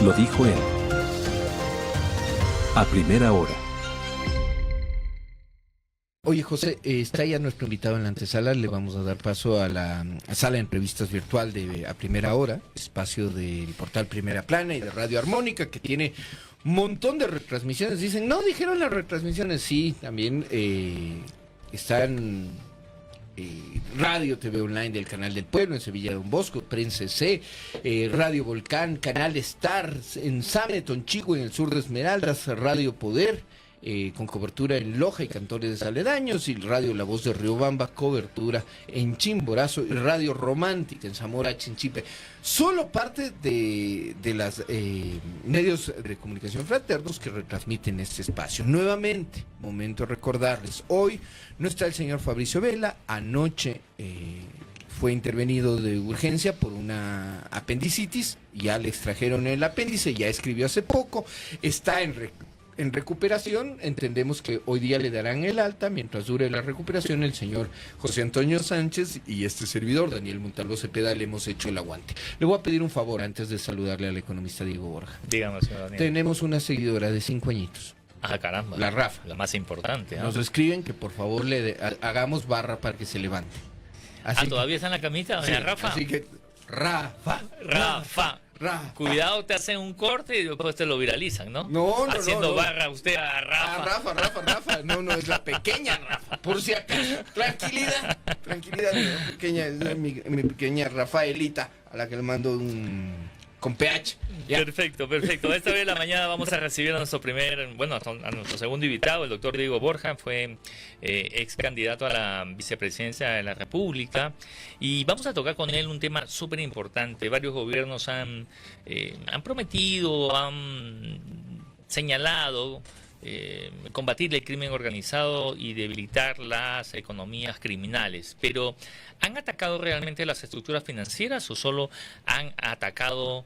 Lo dijo él. A primera hora. Oye, José, está ya nuestro invitado en la antesala. Le vamos a dar paso a la sala de entrevistas virtual de A Primera Hora, espacio del portal Primera Plana y de Radio Armónica, que tiene un montón de retransmisiones. Dicen, no, dijeron las retransmisiones. Sí, también están Radio TV Online del Canal del Pueblo en Sevilla Don Bosco, Prensa C, Radio Volcán, Canal Star en Same, Tonchigo, en el sur de Esmeraldas, Radio Poder, con cobertura en Loja y cantores aledaños, y Radio La Voz de Riobamba, cobertura en Chimborazo, y Radio Romántica en Zamora, Chinchipe. Solo parte de las medios de comunicación fraternos que retransmiten este espacio. Nuevamente, momento de recordarles, hoy no está el señor Fabricio Vela. Anoche fue intervenido de urgencia por una apendicitis, ya le extrajeron el apéndice, ya escribió hace poco, está en recuperación. Entendemos que hoy día le darán el alta. Mientras dure la recuperación, el señor José Antonio Sánchez y este servidor, Daniel Montalvo Cepeda, le hemos hecho el aguante. Le voy a pedir un favor antes de saludarle al economista Diego Borja. Dígame, señor Daniel. Tenemos una seguidora de 5 añitos. Ah, caramba. La Rafa. La más importante. Nos escriben que por favor hagamos barra para que se levante. Así ¿todavía está en la camita, doña Rafa? Así que, Rafa. Cuidado, te hacen un corte y después te lo viralizan, ¿no? No. Haciendo barra usted a Rafa. Rafa. No, es la pequeña Rafa. Por si acaso. Tranquilidad, mi pequeña, es mi pequeña Rafaelita, a la que le mando un con PH. ¿Ya? Perfecto. Esta vez de la mañana vamos a recibir a nuestro a nuestro segundo invitado, el doctor Diego Borja. Fue ex candidato a la vicepresidencia de la República, y vamos a tocar con él un tema súper importante. Varios gobiernos han prometido, han señalado combatir el crimen organizado y debilitar las economías criminales, pero ¿han atacado realmente las estructuras financieras o solo han atacado,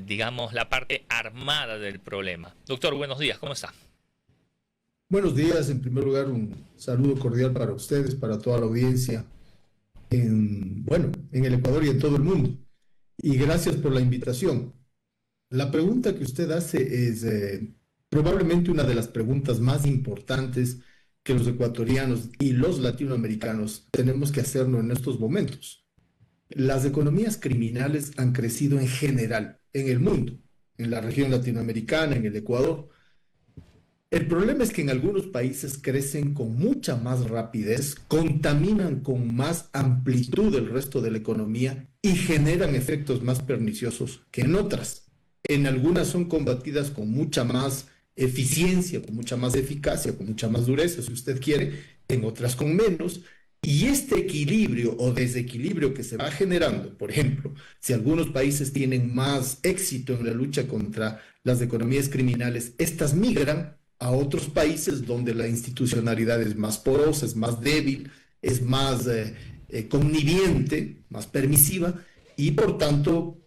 digamos, la parte armada del problema? Doctor, buenos días, ¿cómo está? Buenos días. En primer lugar, un saludo cordial para ustedes, para toda la audiencia en el Ecuador y en todo el mundo. Y gracias por la invitación. La pregunta que usted hace es probablemente una de las preguntas más importantes que los ecuatorianos y los latinoamericanos tenemos que hacernos en estos momentos. Las economías criminales han crecido en general en el mundo, en la región latinoamericana, en el Ecuador. El problema es que en algunos países crecen con mucha más rapidez, contaminan con más amplitud el resto de la economía y generan efectos más perniciosos que en otras. En algunas son combatidas con mucha más eficiencia, con mucha más eficacia, con mucha más dureza, si usted quiere, en otras con menos. Y este equilibrio o desequilibrio que se va generando, por ejemplo, si algunos países tienen más éxito en la lucha contra las economías criminales, estas migran a otros países donde la institucionalidad es más porosa, es más débil, es más conniviente, más permisiva, y por tanto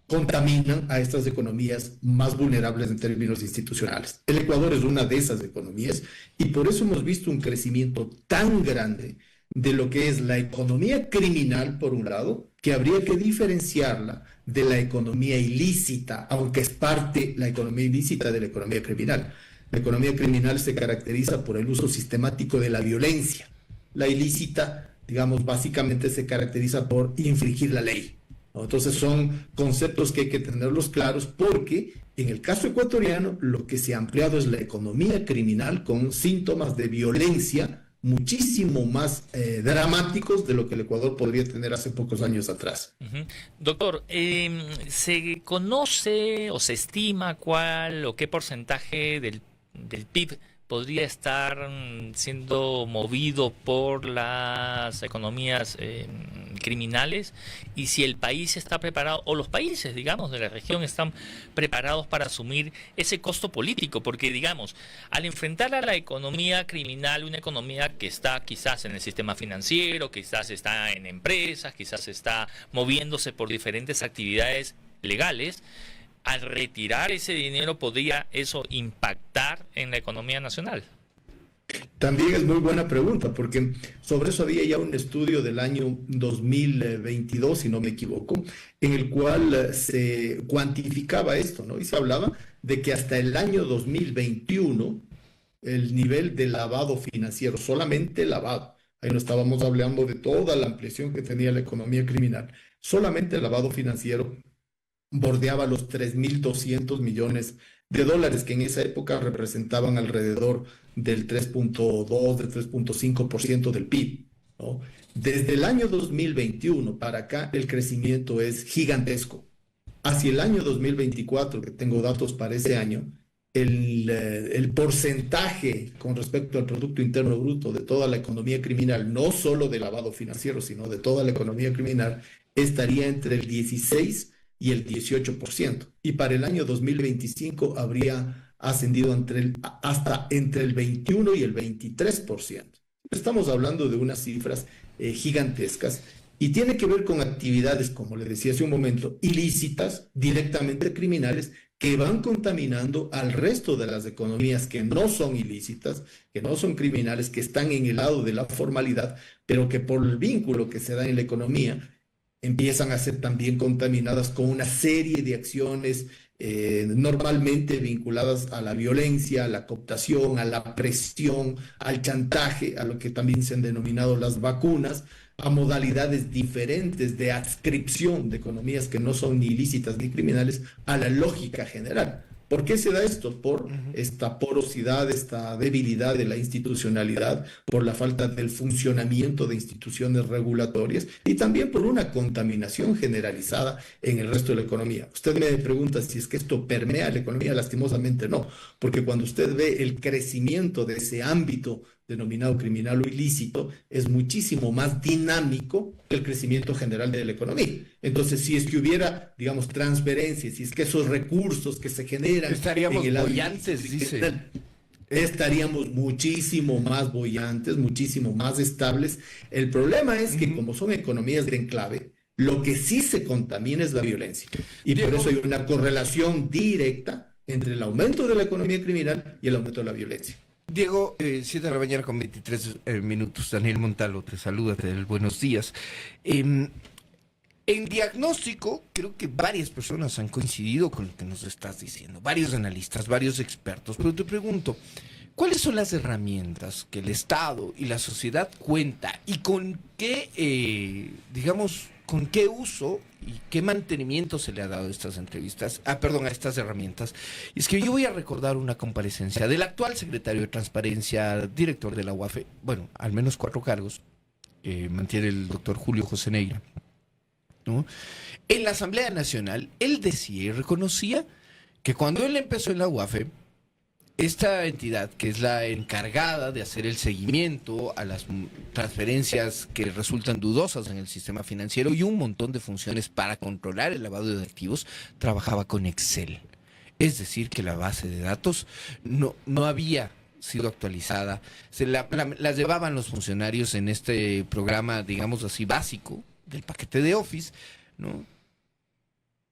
contaminan a estas economías más vulnerables en términos institucionales. El Ecuador es una de esas economías, y por eso hemos visto un crecimiento tan grande de lo que es la economía criminal, por un lado, que habría que diferenciarla de la economía ilícita, aunque es parte la economía ilícita de la economía criminal. La economía criminal se caracteriza por el uso sistemático de la violencia. La ilícita, digamos, básicamente se caracteriza por infringir la ley. Entonces son conceptos que hay que tenerlos claros, porque en el caso ecuatoriano lo que se ha ampliado es la economía criminal con síntomas de violencia muchísimo más dramáticos de lo que el Ecuador podría tener hace pocos años atrás. Doctor, ¿se conoce o se estima cuál o qué porcentaje del PIB podría estar siendo movido por las economías criminales, y si el país está preparado, o los países, digamos, de la región están preparados para asumir ese costo político? Porque, digamos, al enfrentar a la economía criminal, una economía que está quizás en el sistema financiero, quizás está en empresas, quizás está moviéndose por diferentes actividades legales, al retirar ese dinero, ¿podría eso impactar en la economía nacional? También es muy buena pregunta, porque sobre eso había ya un estudio del año 2022, si no me equivoco, en el cual se cuantificaba esto, ¿no? Y se hablaba de que hasta el año 2021 el nivel de lavado financiero, solamente lavado, ahí no estábamos hablando de toda la ampliación que tenía la economía criminal, solamente el lavado financiero bordeaba los 3.200 millones de dólares, que en esa época representaban alrededor del 3.2, del 3.5% del PIB, ¿no? Desde el año 2021 para acá, el crecimiento es gigantesco. Hacia el año 2024, que tengo datos para ese año, el porcentaje con respecto al Producto Interno Bruto de toda la economía criminal, no solo de lavado financiero, sino de toda la economía criminal, estaría entre el 16 y el 18%. Y para el año 2025 habría ascendido hasta entre el 21 y el 23%. Estamos hablando de unas cifras gigantescas y tiene que ver con actividades, como le decía hace un momento, ilícitas, directamente criminales, que van contaminando al resto de las economías que no son ilícitas, que no son criminales, que están en el lado de la formalidad, pero que por el vínculo que se da en la economía empiezan a ser también contaminadas con una serie de acciones normalmente vinculadas a la violencia, a la cooptación, a la presión, al chantaje, a lo que también se han denominado las vacunas, a modalidades diferentes de adscripción de economías que no son ni ilícitas ni criminales a la lógica general. ¿Por qué se da esto? Por esta porosidad, esta debilidad de la institucionalidad, por la falta del funcionamiento de instituciones regulatorias y también por una contaminación generalizada en el resto de la economía. Usted me pregunta si es que esto permea la economía. Lastimosamente no, porque cuando usted ve el crecimiento de ese ámbito denominado criminal o ilícito, es muchísimo más dinámico que el crecimiento general de la economía. Entonces, si es que hubiera, digamos, transferencias, si es que esos recursos que se generan... Estaríamos en el bollantes, dice. Estaríamos muchísimo más bollantes, muchísimo más estables. El problema es que como son economías de enclave, lo que sí se contamina es la violencia. Y por eso hay una correlación directa entre el aumento de la economía criminal y el aumento de la violencia. Diego, 7 de la mañana con 23 minutos. Daniel Montalvo te saluda, te da el buenos días. En diagnóstico, creo que varias personas han coincidido con lo que nos estás diciendo, varios analistas, varios expertos, pero te pregunto, ¿cuáles son las herramientas que el Estado y la sociedad cuenta y con qué, con qué uso y qué mantenimiento se le ha dado a estas entrevistas, a estas herramientas? Y es que yo voy a recordar una comparecencia del actual secretario de Transparencia, director de la UAFE, bueno, al menos 4 cargos, mantiene el doctor Julio José Neira, ¿no? En la Asamblea Nacional, él decía y reconocía que cuando él empezó en la UAFE, esta entidad, que es la encargada de hacer el seguimiento a las transferencias que resultan dudosas en el sistema financiero y un montón de funciones para controlar el lavado de activos, trabajaba con Excel. Es decir, que la base de datos no había sido actualizada. Las llevaban los funcionarios en este programa, digamos así, básico del paquete de Office, ¿no?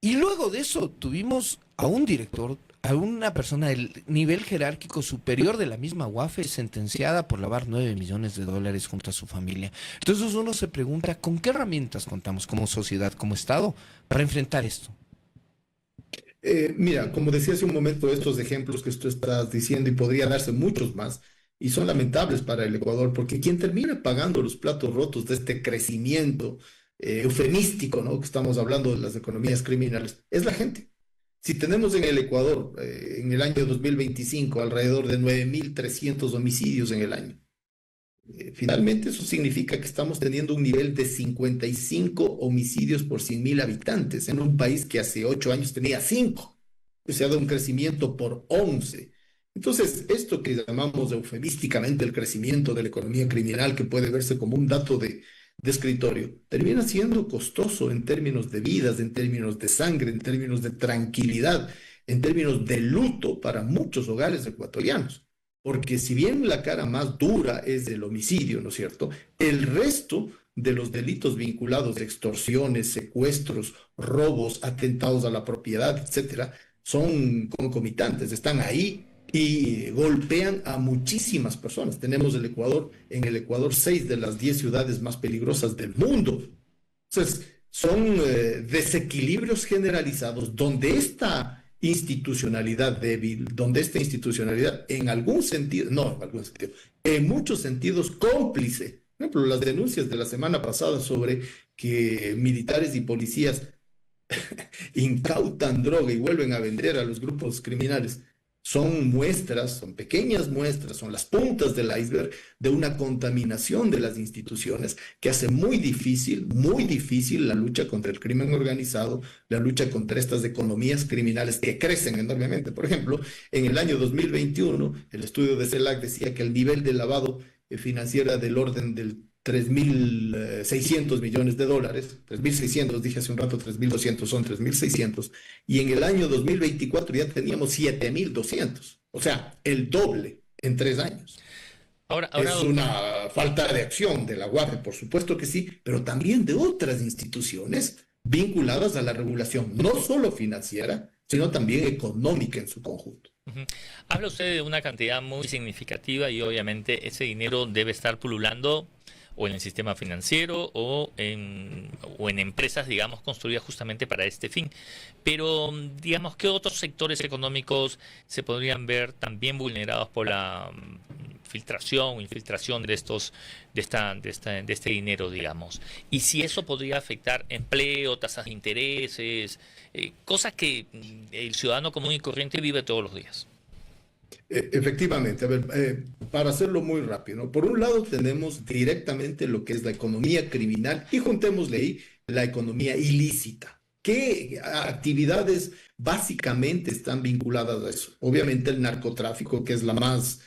Y luego de eso tuvimos a un director, a una persona del nivel jerárquico superior de la misma UAFE, sentenciada por lavar 9 millones de dólares junto a su familia. Entonces uno se pregunta, ¿con qué herramientas contamos como sociedad, como Estado, para enfrentar esto? Mira, como decía hace un momento, estos ejemplos que tú estás diciendo, y podría darse muchos más, y son lamentables para el Ecuador, porque quien termina pagando los platos rotos de este crecimiento eufemístico, ¿no?, que estamos hablando de las economías criminales, es la gente. Si tenemos en el Ecuador, en el año 2025, alrededor de 9.300 homicidios en el año, finalmente eso significa que estamos teniendo un nivel de 55 homicidios por 100.000 habitantes en un país que hace 8 años tenía 5. Se ha dado un crecimiento por 11. Entonces, esto que llamamos eufemísticamente el crecimiento de la economía criminal, que puede verse como un dato de escritorio, termina siendo costoso en términos de vidas, en términos de sangre, en términos de tranquilidad, en términos de luto para muchos hogares ecuatorianos. Porque si bien la cara más dura es el homicidio, ¿no es cierto?, el resto de los delitos vinculados a extorsiones, secuestros, robos, atentados a la propiedad, etcétera, son concomitantes, están ahí y golpean a muchísimas personas. Tenemos en el Ecuador 6 de las 10 ciudades más peligrosas del mundo. Entonces, son desequilibrios generalizados donde esta institucionalidad débil, donde esta institucionalidad en algún sentido, no en algún sentido, en muchos sentidos cómplice. Por ejemplo, las denuncias de la semana pasada sobre que militares y policías incautan droga y vuelven a vender a los grupos criminales. Son muestras, son pequeñas muestras, son las puntas del iceberg de una contaminación de las instituciones que hace muy difícil la lucha contra el crimen organizado, la lucha contra estas economías criminales que crecen enormemente. Por ejemplo, en el año 2021, el estudio de CELAC decía que el nivel de lavado financiero era del orden del 3.600 millones de dólares, 3.600, dije hace un rato 3.200, son 3.600, y en el año 2024 ya teníamos 7.200, o sea, el doble en 3 años. Ahora, es una falta de acción de la UAPE, por supuesto que sí, pero también de otras instituciones vinculadas a la regulación, no solo financiera, sino también económica en su conjunto. Habla usted de una cantidad muy significativa y obviamente ese dinero debe estar pululando o en el sistema financiero o en empresas, digamos, construidas justamente para este fin. Pero, digamos, ¿qué otros sectores económicos se podrían ver también vulnerados por la filtración o infiltración de este dinero, digamos? Y si eso podría afectar empleo, tasas de intereses, cosas que el ciudadano común y corriente vive todos los días. Efectivamente, a ver, para hacerlo muy rápido, ¿no? Por un lado tenemos directamente lo que es la economía criminal y juntémosle ahí la economía ilícita. ¿Qué actividades básicamente están vinculadas a eso? Obviamente el narcotráfico, que es la más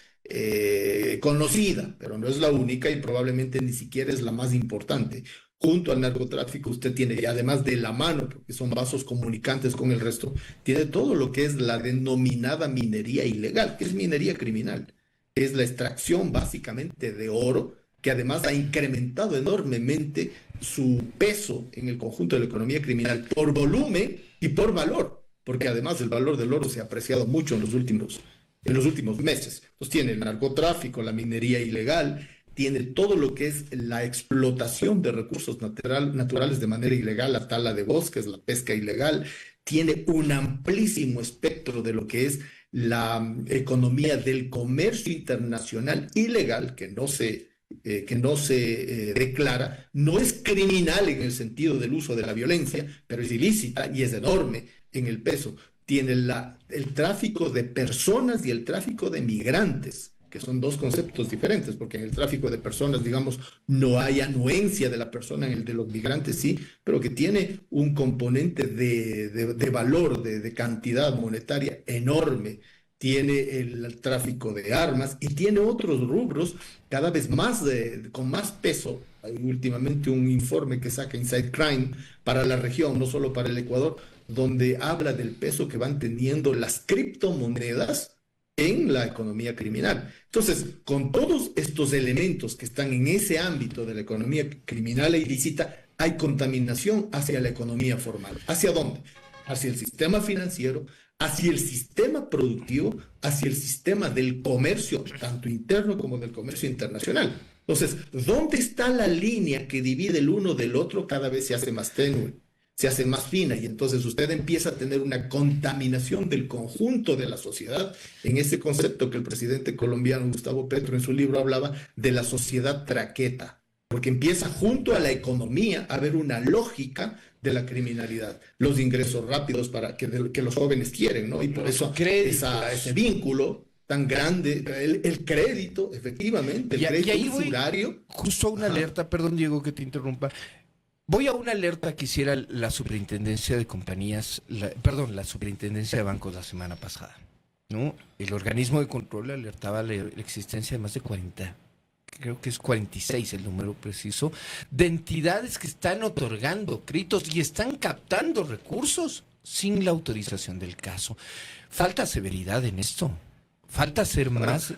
conocida, pero no es la única y probablemente ni siquiera es la más importante. Junto al narcotráfico usted tiene, y además de la mano, porque son vasos comunicantes con el resto, tiene todo lo que es la denominada minería ilegal, que es minería criminal. Es la extracción básicamente de oro, que además ha incrementado enormemente su peso en el conjunto de la economía criminal por volumen y por valor, porque además el valor del oro se ha apreciado mucho en los últimos meses. Entonces tiene el narcotráfico, la minería ilegal, tiene todo lo que es la explotación de recursos naturales de manera ilegal, la tala de bosques, la pesca ilegal, tiene un amplísimo espectro de lo que es la economía del comercio internacional ilegal, que no se declara, no es criminal en el sentido del uso de la violencia, pero es ilícita y es enorme en el peso. Tiene el tráfico de personas y el tráfico de migrantes, que son dos conceptos diferentes, porque en el tráfico de personas, digamos, no hay anuencia de la persona, en el de los migrantes sí, pero que tiene un componente de valor, de cantidad monetaria enorme. Tiene el tráfico de armas y tiene otros rubros cada vez más con más peso. Hay últimamente un informe que saca Inside Crime para la región, no solo para el Ecuador, donde habla del peso que van teniendo las criptomonedas en la economía criminal. Entonces, con todos estos elementos que están en ese ámbito de la economía criminal e ilícita, hay contaminación hacia la economía formal. ¿Hacia dónde? Hacia el sistema financiero, hacia el sistema productivo, hacia el sistema del comercio, tanto interno como del comercio internacional. Entonces, ¿dónde está la línea que divide el uno del otro? Cada vez se hace más tenue, se hace más fina, y entonces usted empieza a tener una contaminación del conjunto de la sociedad en ese concepto que el presidente colombiano Gustavo Petro en su libro hablaba de la sociedad traqueta, porque empieza junto a la economía a haber una lógica de la criminalidad, los ingresos rápidos que los jóvenes quieren, ¿no? Y por eso ese vínculo tan grande, el crédito, efectivamente, el crédito usurario. Justo una alerta, perdón Diego que te interrumpa. Voy a una alerta que hiciera la superintendencia de compañías, la superintendencia de bancos la semana pasada, ¿no? El organismo de control alertaba la existencia de más de 40, creo que es 46 el número preciso, de entidades que están otorgando créditos y están captando recursos sin la autorización del caso. Falta severidad en esto. Falta ser más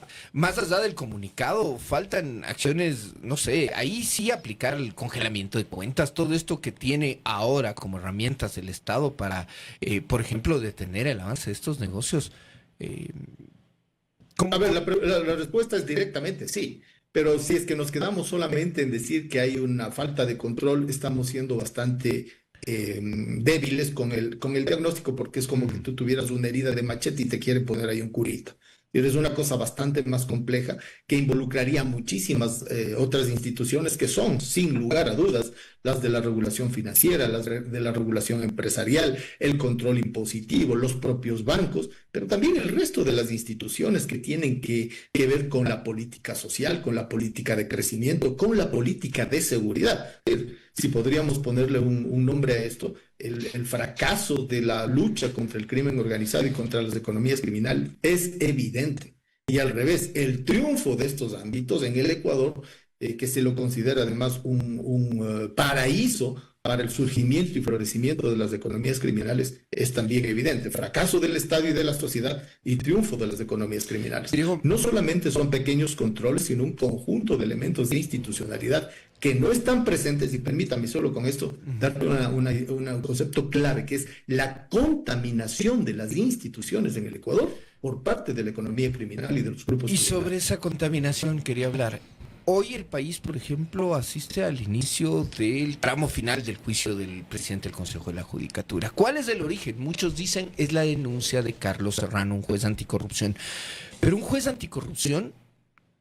allá del comunicado, faltan acciones, no sé, ahí sí aplicar el congelamiento de cuentas, todo esto que tiene ahora como herramientas el Estado para, por ejemplo, detener el avance de estos negocios. A ver, la respuesta es directamente sí, pero si es que nos quedamos solamente en decir que hay una falta de control, estamos siendo bastante débiles con el diagnóstico, porque es como que tú tuvieras una herida de machete y te quiere poner ahí un curita. Y es una cosa bastante más compleja que involucraría muchísimas otras instituciones que son, sin lugar a dudas, las de la regulación financiera, las de la regulación empresarial, el control impositivo, los propios bancos, pero también el resto de las instituciones que tienen que ver con la política social, con la política de crecimiento, con la política de seguridad. Si podríamos ponerle un nombre a esto, el fracaso de la lucha contra el crimen organizado y contra las economías criminales es evidente. Y al revés, el triunfo de estos ámbitos en el Ecuador, que se lo considera además un paraíso para el surgimiento y florecimiento de las economías criminales, es también evidente. Fracaso del Estado y de la sociedad y triunfo de las economías criminales. No solamente son pequeños controles, sino un conjunto de elementos de institucionalidad que no están presentes, y permítame solo con esto darle un concepto clave, que es la contaminación de las instituciones en el Ecuador por parte de la economía criminal y de los grupos criminales. Y sobre esa contaminación quería hablar. Hoy el país, por ejemplo, asiste al inicio del tramo final del juicio del presidente del Consejo de la Judicatura. ¿Cuál es el origen? Muchos dicen es la denuncia de Carlos Serrano, un juez anticorrupción. Pero un juez anticorrupción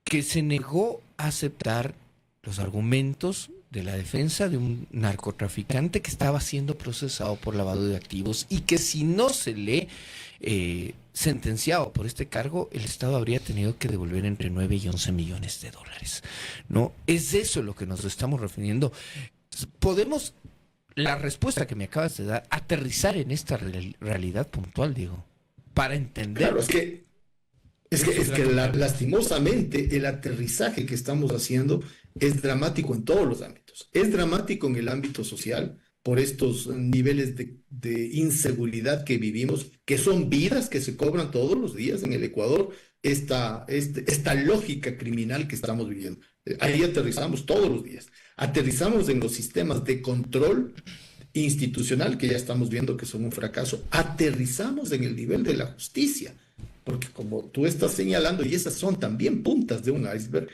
que se negó a aceptar los argumentos de la defensa de un narcotraficante que estaba siendo procesado por lavado de activos y que si no se le sentenciado por este cargo, el Estado habría tenido que devolver entre 9 y 11 millones de dólares. ¿No? Es eso lo que nos estamos refiriendo. ¿Podemos, la respuesta que me acabas de dar, aterrizar en esta realidad puntual, Diego, para entender? Claro, es que lastimosamente el aterrizaje que estamos haciendo es dramático en todos los ámbitos. Es dramático en el ámbito social por estos niveles de inseguridad que vivimos, que son vidas que se cobran todos los días en el Ecuador, esta lógica criminal que estamos viviendo. Ahí aterrizamos todos los días. Aterrizamos en los sistemas de control institucional, que ya estamos viendo que son un fracaso. Aterrizamos en el nivel de la justicia, porque como tú estás señalando, y esas son también puntas de un iceberg,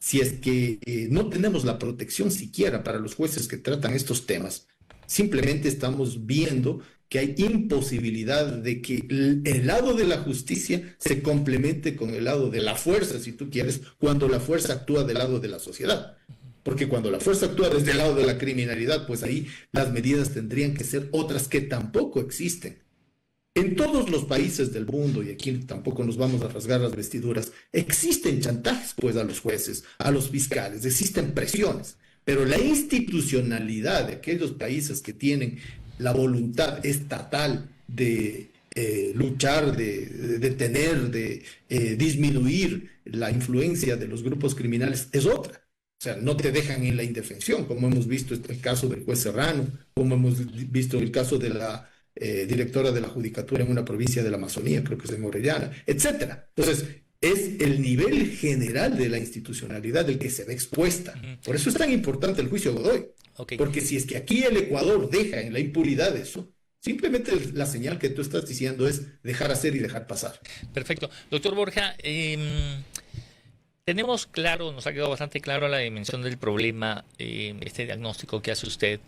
si es que no tenemos la protección siquiera para los jueces que tratan estos temas, simplemente estamos viendo que hay imposibilidad de que el lado de la justicia se complemente con el lado de la fuerza, si tú quieres, cuando la fuerza actúa del lado de la sociedad. Porque cuando la fuerza actúa desde el lado de la criminalidad, pues ahí las medidas tendrían que ser otras que tampoco existen. En todos los países del mundo, y aquí tampoco nos vamos a rasgar las vestiduras, existen chantajes pues a los jueces, a los fiscales, existen presiones, pero la institucionalidad de aquellos países que tienen la voluntad estatal de luchar, de detener, de disminuir la influencia de los grupos criminales es otra. O sea, no te dejan en la indefensión, como hemos visto el caso del juez Serrano, como hemos visto el caso de la directora de la Judicatura en una provincia de la Amazonía, creo que es en Orellana, etcétera. Entonces, es el nivel general de la institucionalidad el que se ve expuesta. Por eso es tan importante el juicio Godoy. Okay. Porque si es que aquí el Ecuador deja en la impunidad eso, simplemente la señal que tú estás diciendo es dejar hacer y dejar pasar. Perfecto. Doctor Borja, tenemos claro, nos ha quedado bastante claro la dimensión del problema, este diagnóstico que hace usted.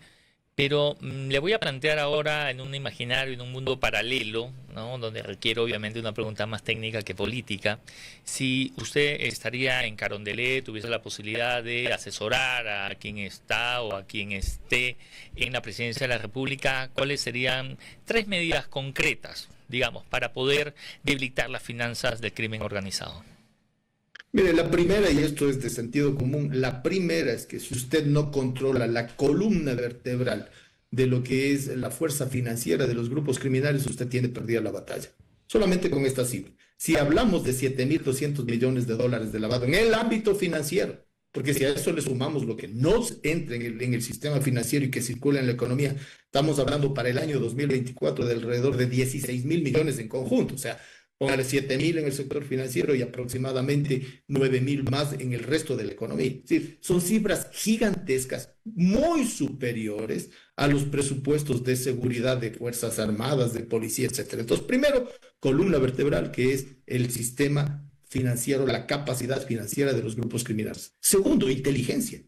Pero le voy a plantear ahora en un imaginario, en un mundo paralelo, ¿no? Donde requiere obviamente una pregunta más técnica que política. Si usted estaría en Carondelet, tuviese la posibilidad de asesorar a quien está o a quien esté en la presidencia de la República, ¿cuáles serían 3 medidas concretas, digamos, para poder debilitar las finanzas del crimen organizado? Mire, la primera, y esto es de sentido común, la primera es que si usted no controla la columna vertebral de lo que es la fuerza financiera de los grupos criminales, usted tiene perdida la batalla. Solamente con esta cifra. Si hablamos de 7.200 millones de dólares de lavado en el ámbito financiero, porque si a eso le sumamos lo que no entra en el sistema financiero y que circula en la economía, estamos hablando para el año 2024 de alrededor de 16.000 millones en conjunto, o sea, póngale 7.000 en el sector financiero y aproximadamente 9.000 más en el resto de la economía. Es decir, son cifras gigantescas, muy superiores a los presupuestos de seguridad de Fuerzas Armadas, de policía, etcétera. Entonces, primero, columna vertebral, que es el sistema financiero, la capacidad financiera de los grupos criminales. Segundo, inteligencia.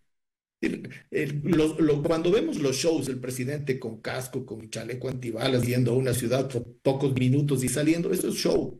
Cuando vemos los shows, el presidente con casco, con chaleco antibalas, yendo a una ciudad por pocos minutos y saliendo, eso es show.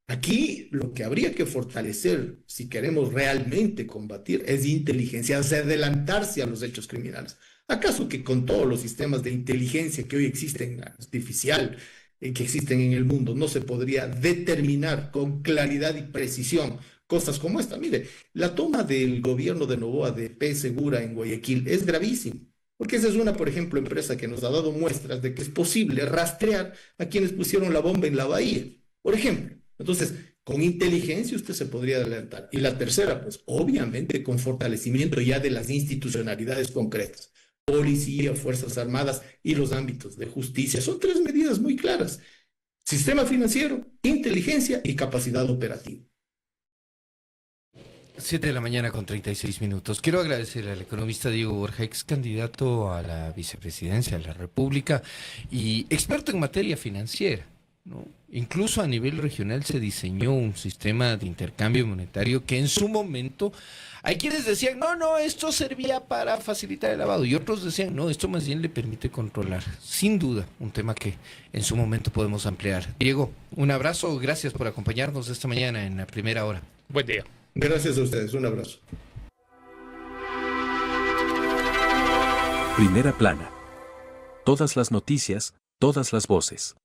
Aquí lo que habría que fortalecer, si queremos realmente combatir, es inteligencia, es adelantarse a los hechos criminales. ¿Acaso que con todos los sistemas de inteligencia que hoy existen, artificial, que existen en el mundo, no se podría determinar con claridad y precisión cosas como esta? Mire, la toma del gobierno de Noboa de P. Segura en Guayaquil es gravísima, porque esa es una, por ejemplo, empresa que nos ha dado muestras de que es posible rastrear a quienes pusieron la bomba en la bahía, por ejemplo. Entonces, con inteligencia usted se podría adelantar. Y la tercera, pues obviamente con fortalecimiento ya de las institucionalidades concretas. Policía, Fuerzas Armadas y los ámbitos de justicia. Son tres medidas muy claras. Sistema financiero, inteligencia y capacidad operativa. 7 de la mañana con 36 minutos. Quiero agradecer al economista Diego Borja, ex candidato a la vicepresidencia de la República y experto en materia financiera, ¿no? Incluso a nivel regional se diseñó un sistema de intercambio monetario que en su momento hay quienes decían, no, esto servía para facilitar el lavado, y otros decían, no, esto más bien le permite controlar. Sin duda, un tema que en su momento podemos ampliar. Diego, un abrazo, gracias por acompañarnos esta mañana en la primera hora. Buen día. Gracias a ustedes, un abrazo. Primera plana. Todas las noticias, todas las voces.